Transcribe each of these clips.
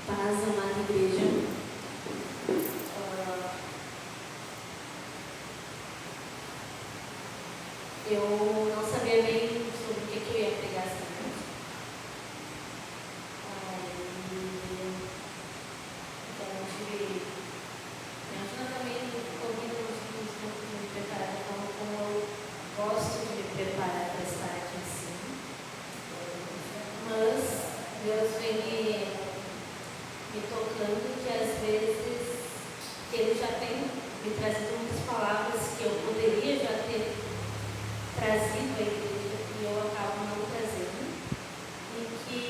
Paz, amada igreja. Eu não sabia bem sobre o que eu ia pregar essa noite. Então eu tive. Me ajuda também ouvindo me preparar da forma como eu gosto de me preparar para estar aqui em cima. Mas Deus vem me tocando que às vezes Ele já tem me trazido muitas palavras que eu poderia já ter trazido à igreja e eu acabo não trazendo. E que,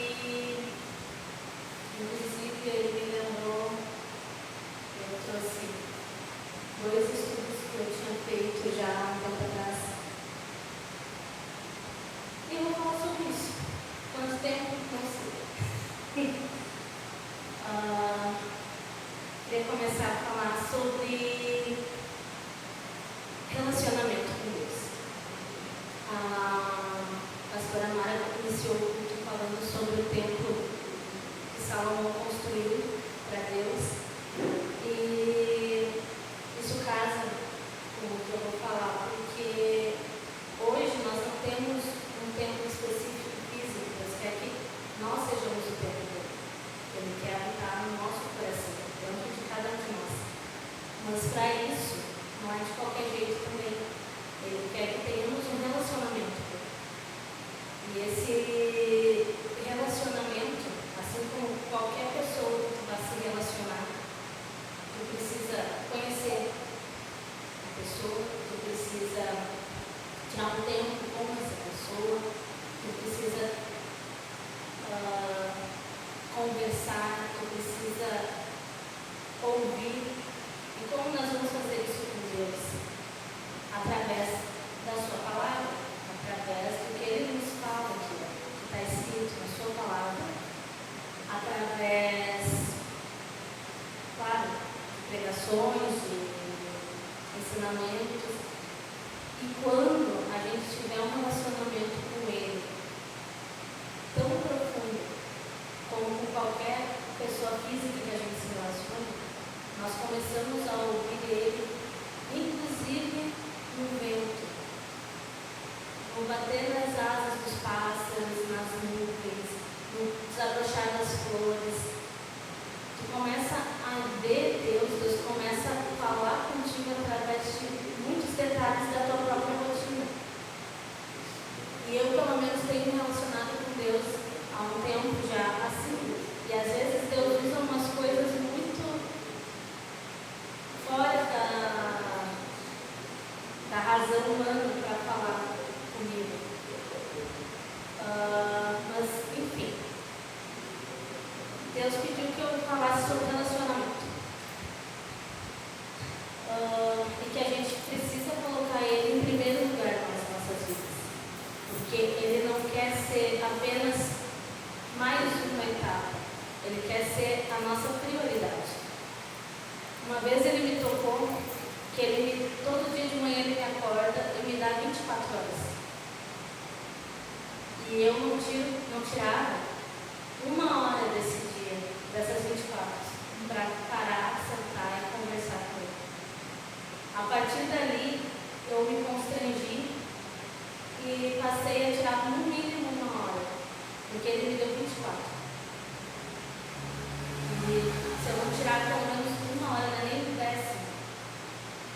inclusive, Ele me lembrou, eu trouxe 2 estudos que eu tinha feito já há um tempo atrás. E eu vou falar sobre isso. Quanto tempo? Não sei. Queria começar a falar sobre relacionamento com Deus. A pastora Mara iniciou o culto falando sobre o templo que Salomão construiu para Deus. E isso casa com o que eu vou falar, porque hoje nós não temos um templo específico físico. Deus quer que nós sejamos o templo dele. Ele quer habitar no nosso coração, dentro de cada um de nós. Mas para isso, não é de qualquer jeito também. Ele quer que tenhamos um relacionamento com ele. E esse relacionamento, assim como qualquer pessoa que tu vai se relacionar, tu precisa conhecer a pessoa, tu precisa tirar um tempo com essa pessoa, tu precisa conversar, tu precisa ouvir. E como nós vamos fazer isso com Deus? Através da sua palavra, através do que Ele nos fala aqui, que está escrito na sua palavra, através, claro, de pregações, de ensinamentos. E quando a gente tiver um relacionamento com Ele tão profundo como com qualquer pessoa física que a gente se relaciona, nós começamos a ouvir Ele, inclusive no vento, no bater nas asas dos pássaros, nas nuvens, no desabrochar das flores. Tu começa a ver Deus começa a falar contigo através de muitos detalhes da tua própria rotina. E eu, pelo menos, tenho me relacionado com Deus há um tempo já assim. E às vezes Deus usa umas coisas muito fora da razão humana para falar comigo. Mas, enfim, Deus pediu que eu falasse sobre relacionamento. E que a gente precisa colocar Ele em primeiro lugar nas nossas vidas. Porque Ele não quer ser apenas mais uma etapa. Ele quer ser a nossa prioridade. Uma vez Ele me tocou que todo dia de manhã Ele me acorda e me dá 24 horas. E eu não tirava 1 hora desse dia, dessas 24, para parar, sentar e conversar com Ele. A partir dali, eu me constrangi e passei a tirar no mínimo 1 hora, porque Ele me deu 24. E se eu não tirar pelo menos 1 hora, nem um décimo.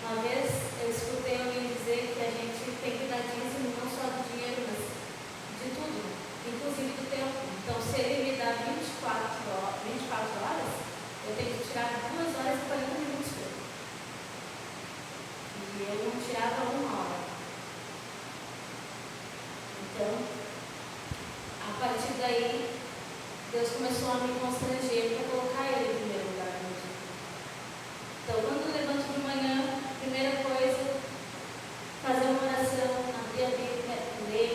Uma vez eu escutei alguém dizer que a gente tem que dar dízimo não só do dinheiro, mas de tudo, inclusive do tempo. Então, se Ele me dá 24 horas, eu tenho que tirar 2 horas e 40 minutos para Ele. E eu não tirava 1 hora. Então, a partir daí, Deus começou a me constranger para colocar Ele em primeiro lugar no dia. Então, quando eu levanto de manhã, primeira coisa, fazer uma oração, abrir a Bíblia, ler,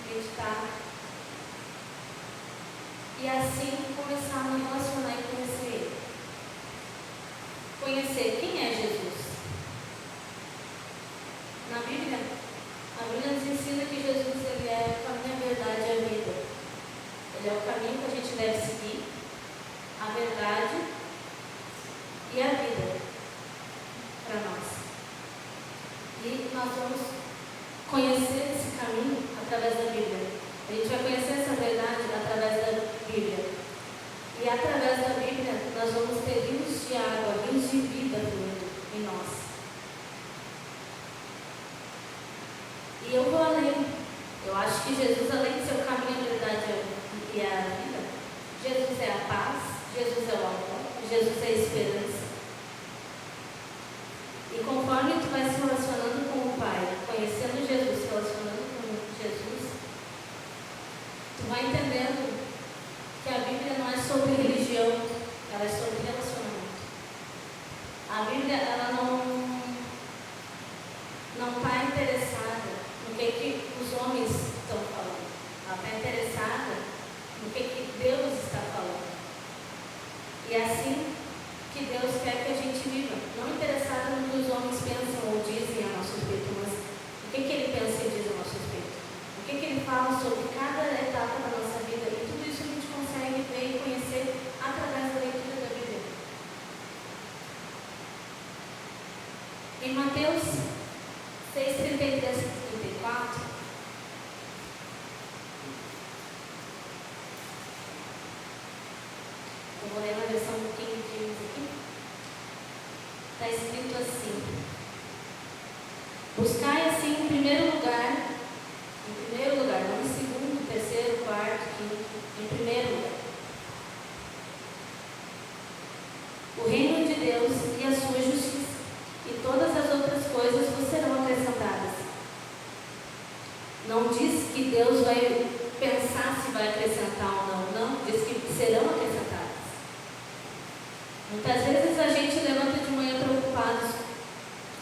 meditar. E assim começar a me relacionar e conhecer Ele. Conhecer quem é Jesus. Na Bíblia, a Bíblia nos ensina que Jesus Ele é o caminho, a verdade e a vida. Ele é o caminho que a gente deve seguir, a verdade e a vida para nós. E nós vamos conhecer esse caminho através da Bíblia. A gente vai conhecer essa verdade através da Bíblia. E através da Bíblia nós vamos ter rios de água, rios de vida fluindo em nós. E eu vou além. Eu acho que Jesus, além de ser o caminho, a verdade e a vida, Jesus é a paz, Jesus é o amor, Jesus é a esperança. E conforme tu vai se relacionando com o Pai, conhecendo Jesus, se relacionando com Jesus, tu vai entendendo que a Bíblia não é sobre religião, ela é sobre relacionamento. A Bíblia, ela não está interessada no que os homens estão falando. Ela está interessada no que Deus está falando. E é assim que Deus quer que a gente viva. Não interessada no que os homens pensam ou dizem a nosso respeito, mas o que Ele pensa e diz a nosso respeito. O que Ele fala sobre cada etapa da nossa vida. E tudo isso a gente consegue ver e conhecer através da leitura da Bíblia. Em Mateus 6, 33 e 34, eu vou ler na versão do King James aqui. Está escrito assim: buscai assim em primeiro lugar, não em segundo, terceiro, quarto, quinto, em primeiro lugar, o reino de Deus e a sua justiça, e todas as outras coisas vos serão acrescentadas. Não diz que Deus vai pensar se vai acrescentar ou não, diz que serão acrescentadas. Muitas vezes a gente levanta de manhã preocupados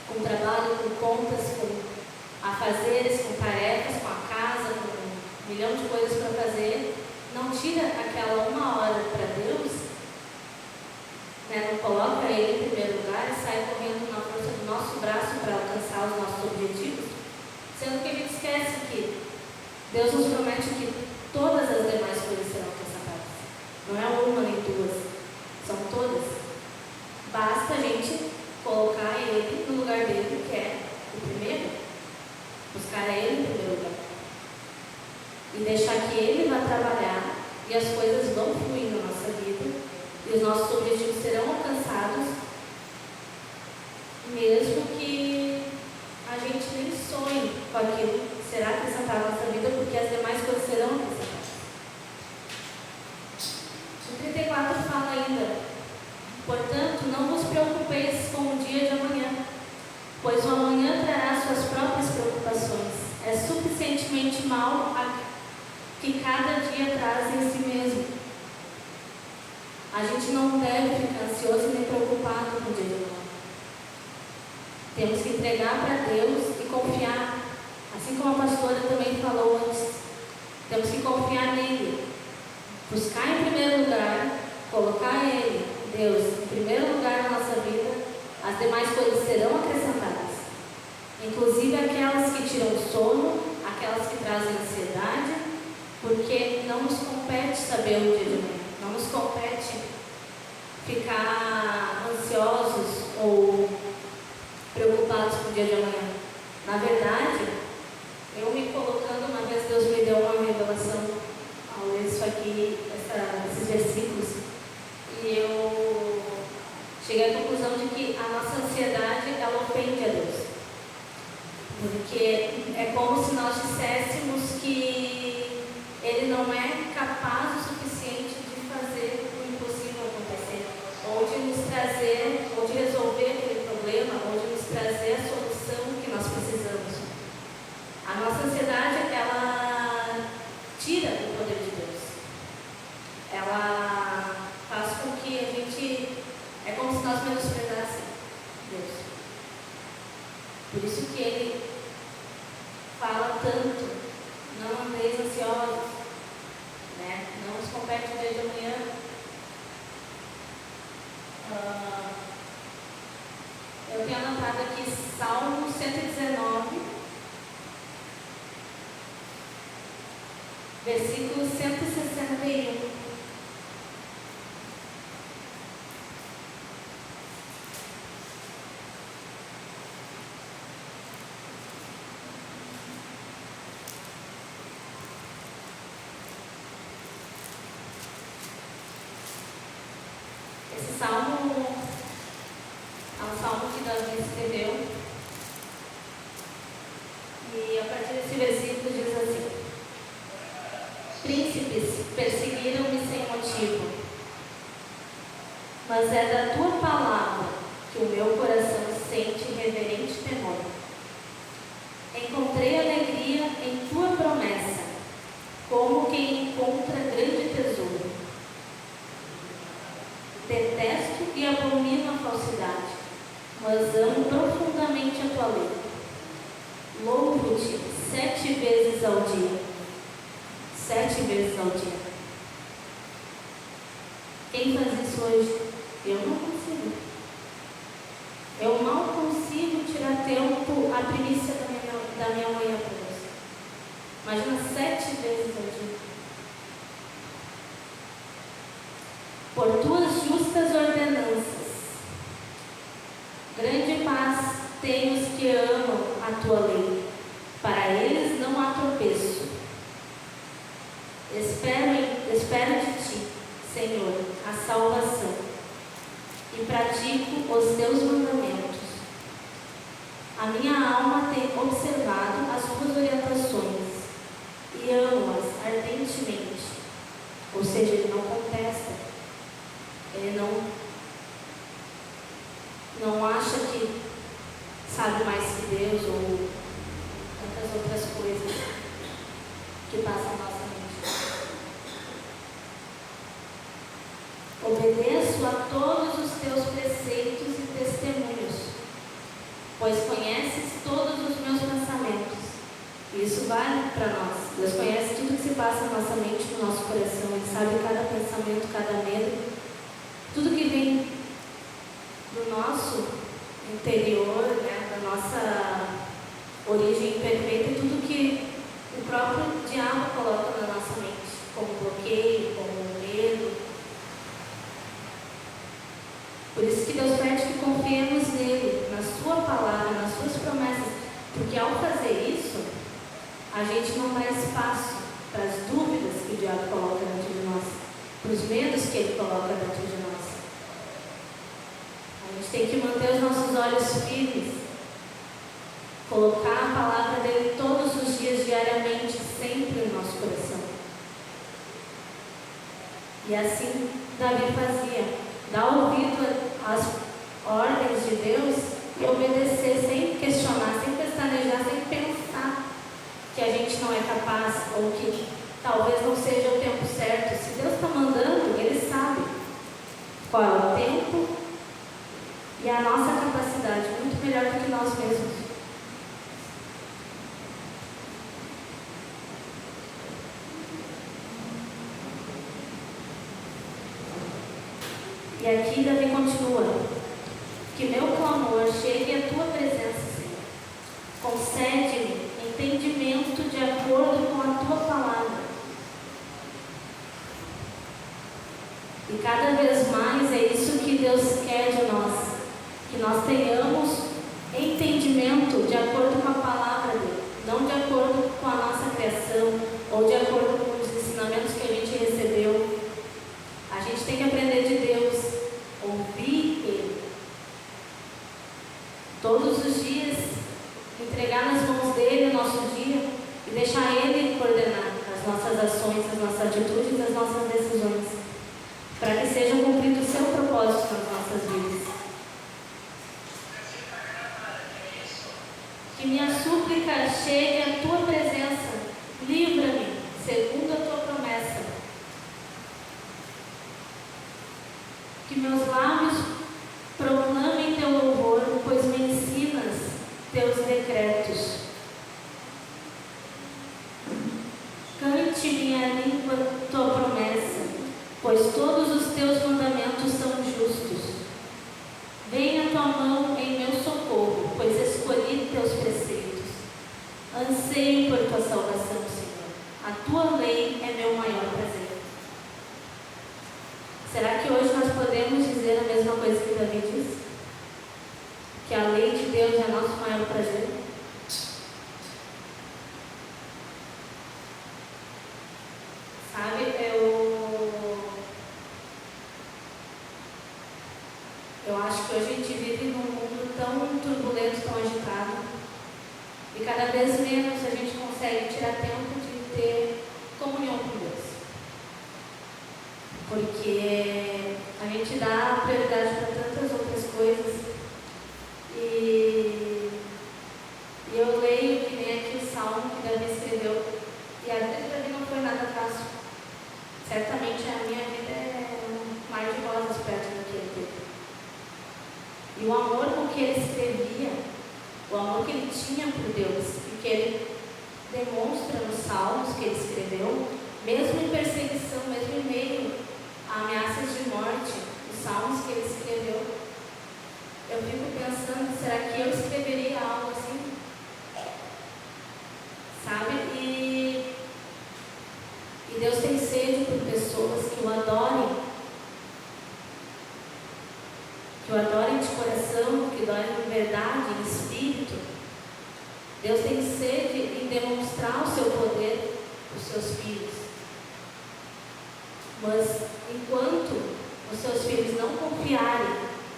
com o trabalho, com contas, com afazeres, com tarefas, com a casa, com 1 milhão de coisas para fazer. Não tira aquela 1 hora para Deus, né? Não coloca Ele em primeiro lugar e sai correndo na força do nosso braço para alcançar os nossos objetivos, sendo que a gente esquece que Deus nos promete que todas as demais coisas serão acrescentadas. Não é uma nem duas, são todas. Basta a gente colocar Ele no lugar dele, que é o primeiro, buscar a Ele em primeiro lugar, e deixar que Ele vá trabalhar e as coisas vão fluir na nossa vida e os nossos objetivos serão alcançados, mesmo que a gente nem sonhe com aquilo que será acrescentado na nossa vida, porque as demais coisas serão acrescentadas. O 34 fala ainda: portanto, não vos preocupeis com o dia de amanhã, pois o amanhã trará suas próprias preocupações. É suficientemente mal que cada dia traz em si mesmo. A gente não deve ficar ansioso nem preocupado com o dia de amanhã. Temos que entregar para Deus e confiar, assim como a pastora também falou antes. Temos que confiar nele, buscar em primeiro lugar, colocar Ele, Deus, em primeiro lugar na nossa vida. As demais coisas serão acrescentadas, inclusive aquelas que tiram o sono, aquelas que trazem ansiedade, porque não nos compete saber o dia de amanhã, não nos compete ficar ansiosos ou preocupados com o dia de amanhã. Na verdade, eu me colocando, uma vez Deus me deu uma revelação ao ler isso aqui, esses versículos, e eu cheguei à conclusão de que a nossa ansiedade, ela ofende a Deus, porque é como se nós disséssemos que Ele não é capaz o suficiente de fazer o impossível acontecer, ou de nos trazer, ou de resolver aquele problema, ou de nos trazer a solução que nós precisamos. A nossa ansiedade, ela tira o poder de Deus. Ela faz com que a gente, é como se nós menosprezássemos Deus. Por isso que Ele fala tanto: não andeis ansiosos, né? Não nos compete o dia de amanhã. Eu tenho anotado aqui Salmo 119, versículo 161. Esse salmo é um salmo que Davi escreveu. E a partir desse versículo diz assim: príncipes perseguiram-me sem motivo, mas é da tua palavra que o meu coração sente reverente temor. Encontrei alegria em tua promessa, como quem encontra grande tesouro. Detesto e abomino a falsidade, mas amo profundamente a tua lei. Louvo-te 7 vezes ao dia. 7 vezes ao dia. Quem faz isso hoje? Eu não consigo. Eu mal consigo tirar tempo, a primícia da minha manhã para Deus. Imagina 7 vezes ao dia. Por tuas justas ordenanças, grande paz tem os que amam a tua lei. Para eles não há tropeço. Espero de ti, Senhor, a salvação, e pratico os teus mandamentos. A minha alma tem observado as tuas orientações e amo-as ardentemente. Ou seja, ele não contesta, ele não acha que sabe mais que Deus ou tantas outras coisas que passam na nossa mente. Obedeço a todos os teus preceitos e testemunhos, pois conheces todos os meus pensamentos. E isso vale para nós. Deus conhece tudo que se passa na nossa mente, no nosso coração. Ele sabe cada pensamento, cada medo, tudo que vem do nosso interior, né, da nossa origem imperfeita, e tudo que o próprio diabo coloca na nossa mente, como bloqueio, como medo. Por isso que Deus pede que confiemos nele, na sua palavra, nas suas promessas, porque ao fazer isso, a gente não dá espaço para as dúvidas que o diabo coloca dentro de nós, para os medos que ele coloca dentro de nós. A gente tem que manter os nossos olhos firmes, colocar a palavra dele todos os dias, diariamente, sempre no nosso coração. E assim Davi fazia. Dar ouvido às ordens de Deus e obedecer sem questionar, sem pestanejar, sem pensar que a gente não é capaz ou que talvez não seja o tempo certo. Se Deus está mandando, Ele sabe qual é o tempo e a nossa capacidade, muito melhor do que nós mesmos. E aqui Davi continua: que meu clamor chegue à tua presença, Senhor. Concede-me entendimento de acordo com a tua palavra. E cada vez mais é isso que Deus quer de nós, que nós tenhamos entendimento de acordo com a palavra dele, não de acordo com a nossa criação ou de acordo com os ensinamentos que a gente recebeu. A gente tem que aprender de Deus, ouvir Ele. Todos os dias, entregar nas mãos dele o nosso dia e deixar Ele coordenar as nossas ações, as nossas atitudes, as nossas decisões, para que seja cumprido o seu propósito nas nossas vidas. Que minha súplica chegue à tua presença, livra-me, segundo a tua promessa. Que meus lábios proclamem teu louvor, pois me ensinas teus decretos. Cante minha língua tua promessa, pois todos os teus mandamentos são justos. Venha a tua mão em meu socorro, pois escolhi teus preceitos. Anseio por tua salvação, Senhor. A tua lei é meu maior prazer. Será que hoje nós podemos dizer a mesma coisa que Davi disse? Que a lei de Deus é nosso maior prazer? Sabe, E cada vez menos a gente consegue tirar tempo de ter comunhão com Deus. Porque a gente dá prioridade para tantas outras coisas. E eu leio que nem aqui o salmo que Davi escreveu. E às vezes para mim não foi nada fácil. Certamente a minha vida é um mar de rosas perto do que ele teve. E o amor com que ele escrevia, o amor que ele tinha por Deus, e que ele demonstra nos salmos que ele escreveu, mesmo em perseguição, mesmo em meio a ameaças de morte, os salmos que ele escreveu, eu fico pensando, será que eu escreveria algo assim? Sabe? E Deus tem sede por pessoas que o adorem de coração, que o adorem em verdade, em espírito. Deus tem sede em demonstrar o seu poder aos seus filhos. Mas enquanto os seus filhos não confiarem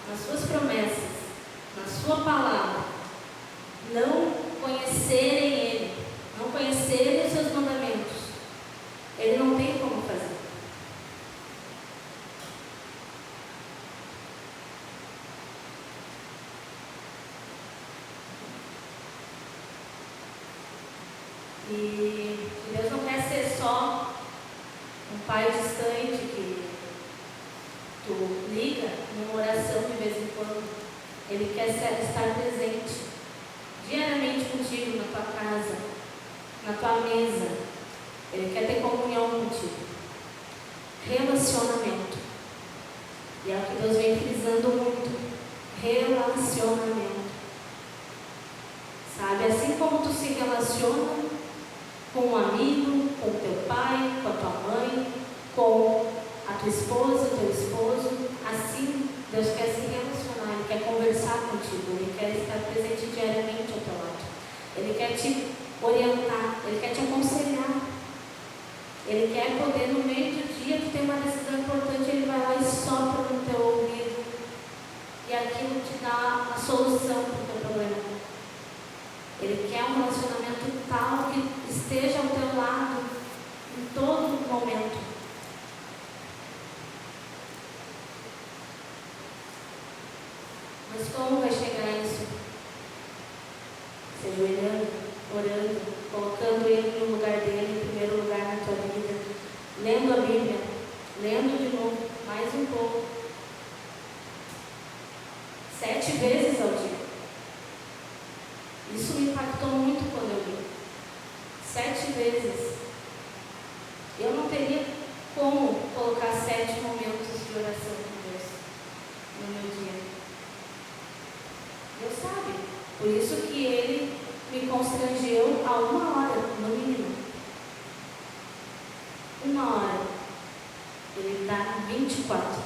nas suas promessas, na sua palavra, não conhecerem Ele, não conhecerem os seus mandamentos, Ele não tem como fazer. E Deus não quer ser só um pai distante que tu liga numa oração de vez em quando. Ele quer estar presente diariamente contigo na tua casa, na tua mesa. Ele quer ter comunhão contigo. Relacionamento. E é o que Deus vem frisando muito. Relacionamento. Sabe, assim como tu se relaciona com um amigo, com o teu pai, com a tua mãe, com a tua esposa, teu esposo, assim Deus quer se relacionar, Ele quer conversar contigo, Ele quer estar presente diariamente ao teu lado. Ele quer te orientar, Ele quer te aconselhar. Ele quer poder, no meio do dia, tu tem uma decisão importante, Ele vai lá e sopra no teu ouvido. E aquilo te dá a solução para o teu problema. Ele quer um relacionamento tal que esteja ao teu lado em todo momento. Mas como vai chegar isso? Se ajoelhando, orando, colocando Ele no lugar dele, em primeiro lugar na tua vida, lendo a Bíblia, lendo de novo, mais um pouco, 7 vezes ao dia. Isso me impactou muito quando eu li. 7 vezes. Eu não teria como colocar 7 momentos de oração com Deus no meu dia. Deus sabe. Por isso que Ele me constrangeu a 1 hora, no mínimo. 1 hora. Ele dá 24.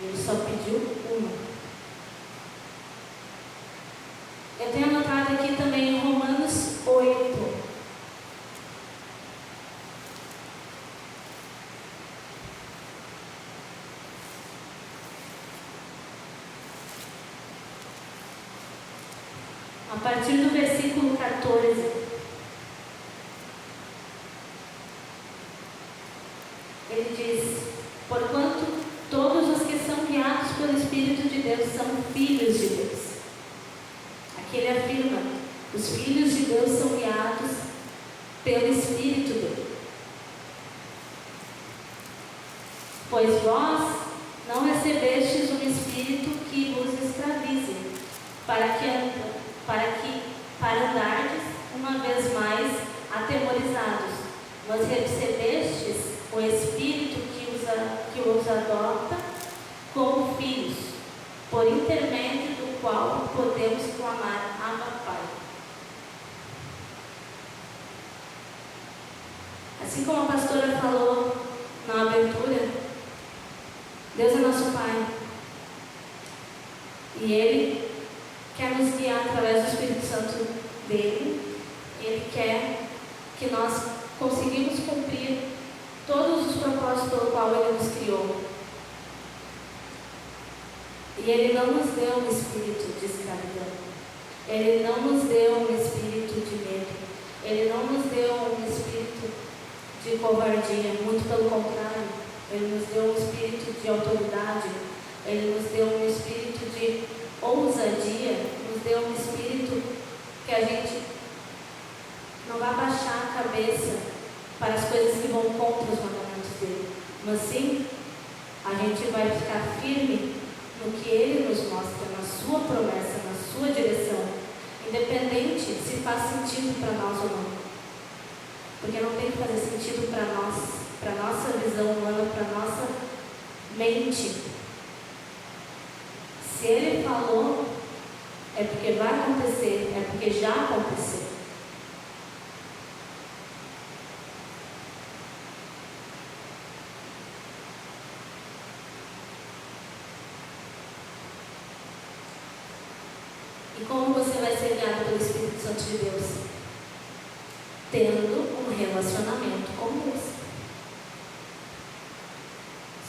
E Ele só pediu 1. Eu tenho anotado aqui também em Romanos 8. A partir do versículo 14. Ele diz: porquanto todos os que são guiados pelo Espírito de Deus são filhos de Deus. Aqui ele afirma: os filhos de Deus são guiados pelo Espírito dele. Pois vós não recebestes um espírito que vos escravize, para andardes uma vez mais atemorizados, mas recebestes o Espírito que os adota como filhos, por intermédio do qual podemos clamar: Abba, Pai. Assim como a pastora falou na abertura, Deus é nosso Pai. E Ele quer nos guiar através do Espírito Santo dele. Ele quer que nós conseguimos cumprir todos os propósitos pelo qual Ele nos criou. E Ele não nos deu um espírito de escravidão, Ele não nos deu um espírito de medo. Ele não nos deu um espírito de covardia, muito pelo contrário. Ele nos deu um espírito de autoridade. Ele nos deu um espírito de ousadia. Nos deu um espírito que a gente não vai baixar a cabeça para as coisas que vão contra os mandamentos dele, mas sim a gente vai ficar firme no que ele nos mostra, na sua promessa, na sua direção, independente se faz sentido para nós ou não, porque não tem que fazer sentido para nós, para nossa visão humana, para nossa mente. Se ele falou, é porque vai acontecer, é porque já aconteceu. E como você vai ser guiado pelo Espírito Santo de Deus? Tendo um relacionamento com Deus.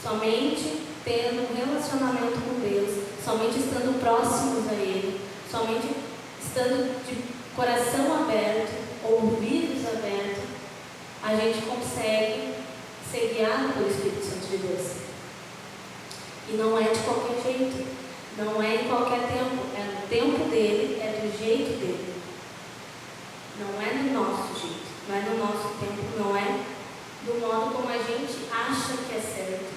Somente tendo um relacionamento com Deus, somente estando próximos a Ele, somente estando de coração aberto, ouvidos abertos, a gente consegue ser guiado pelo Espírito Santo de Deus. E não é de qualquer jeito. Não é em qualquer tempo, é no tempo dele, é do jeito dele. Não é no nosso jeito, não é no nosso tempo, não é do modo como a gente acha que é certo.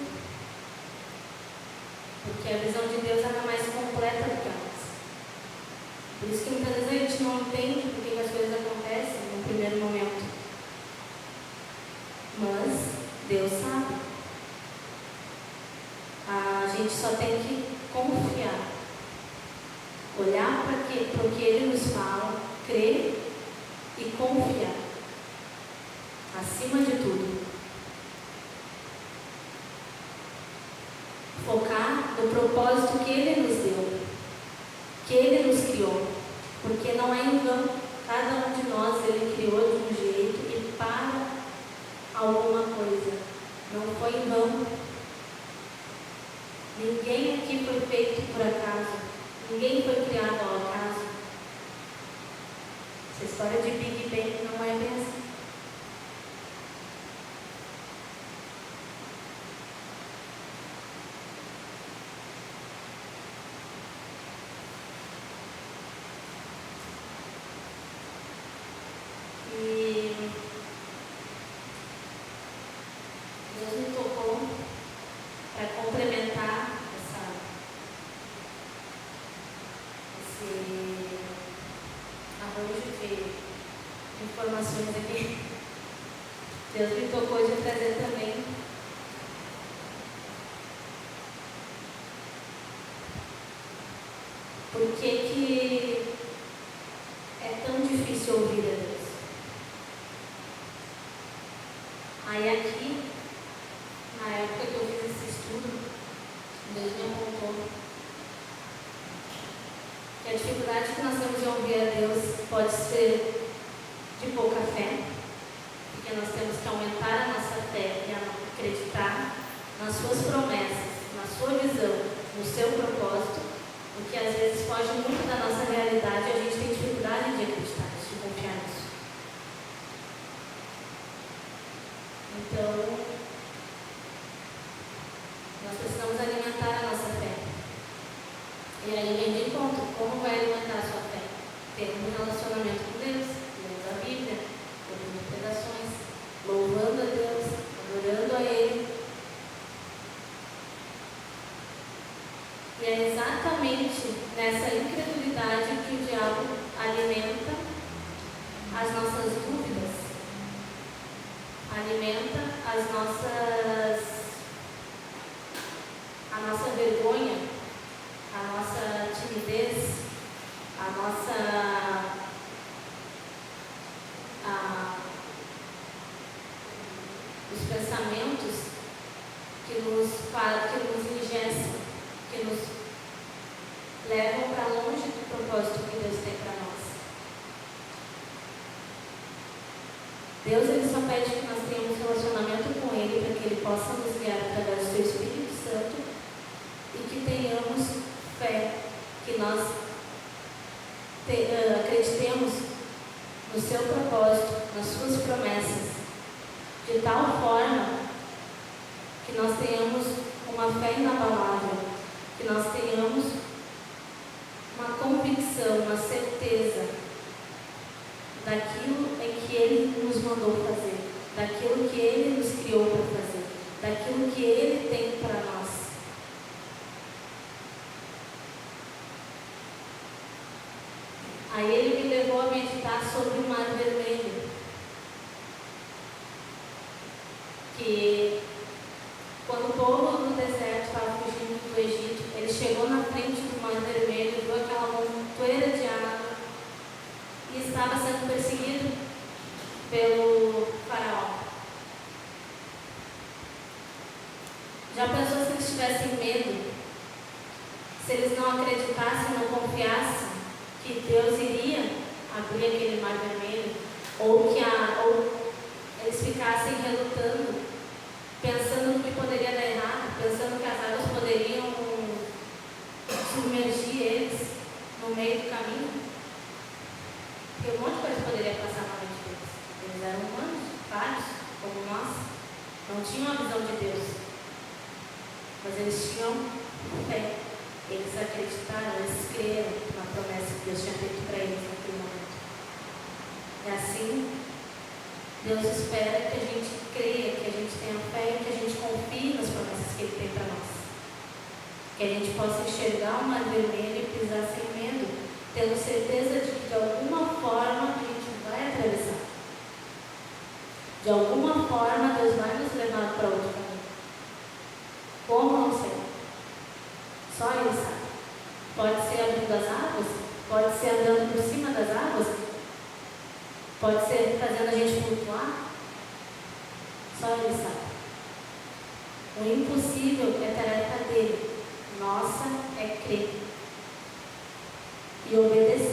Porque a visão de Deus é mais completa do que a nossa. Por isso que muitas vezes a gente não entende por que as coisas acontecem no primeiro momento. Mas Deus sabe. A gente só tem que confiar, olhar para o que Ele nos fala, crer e confiar, acima de tudo. Focar no propósito que Ele nos deu, que Ele nos criou, porque não é em vão. Cada um de nós Ele criou de um jeito e para alguma coisa. Não foi em vão. Ninguém aqui foi feito por acaso. Ninguém foi criado ao acaso. Essa história de Big Bang não é bem assim. E Deus me tocou para complementar esse arranjo de informações aqui. Deus me tocou de trazer também por que é tão difícil ouvir a Deus. Aí aqui, na época que eu fiz esse estudo, Deus me apontou que a dificuldade que nós temos de ouvir a Deus pode ser de pouca fé, porque nós temos que aumentar a nossa fé e acreditar nas suas promessas, na sua visão, no seu propósito, o que às vezes foge muito da nossa realidade e a gente tem dificuldade de acreditar nisso, de confiar nisso. Então, nós precisamos alimentar a nossa fé. E aí vem de encontro, como vai alimentar a sua fé? Tendo um relacionamento com Deus, lendo a Bíblia, ouvindo pregações, louvando a Deus, adorando a Ele. E é exatamente nessa incredulidade que o diabo alimenta as nossas dúvidas, alimenta a nossa vergonha, a nossa timidez, os pensamentos que nos engessam, que nos levam para longe do propósito que Deus tem para nós. Deus ele só pede que nós tenhamos relacionamento com Ele para que Ele possa nos guiar através do Seu Espírito Santo e que tenhamos fé, que nós tenhamos uma fé inabalável, que nós tenhamos uma convicção, uma certeza daquilo em que Ele nos mandou fazer, daquilo que Ele nos criou para fazer, daquilo que Ele tem para nós. Aí Ele me levou a meditar sobre o Mar Vermelho, que quando o povo no deserto estava fugindo do Egito, ele chegou na frente do Mar Vermelho, viu aquela montoeira de água e estava sendo perseguido pelo faraó. Já pensou se eles tivessem medo? Se eles não acreditassem, não confiassem que Deus iria abrir aquele Mar Vermelho? Ou eles ficassem relutando, pensando no que poderia dar errado, pensando que as águas poderiam submergir eles no meio do caminho? Porque um monte de coisa poderia passar na mente deles. Eles eram humanos, vários, como nós, não tinham a visão de Deus, mas eles tinham fé, eles acreditaram, eles creram na promessa que Deus tinha feito para eles naquele momento. É assim, Deus espera que a gente creia, que a gente tenha fé, que a gente confie nas promessas que Ele tem para nós. Que a gente possa enxergar o Mar Vermelho e pisar sem medo, tendo certeza de que de alguma forma a gente vai atravessar. De alguma forma Deus vai nos levar para outro caminho. Como? Não sei. Só Ele sabe. Pode ser abrindo as águas, pode ser andando por cima das águas, pode ser fazendo a gente flutuar. Só Ele sabe. O impossível é tarefa dele. Nossa é crer e obedecer.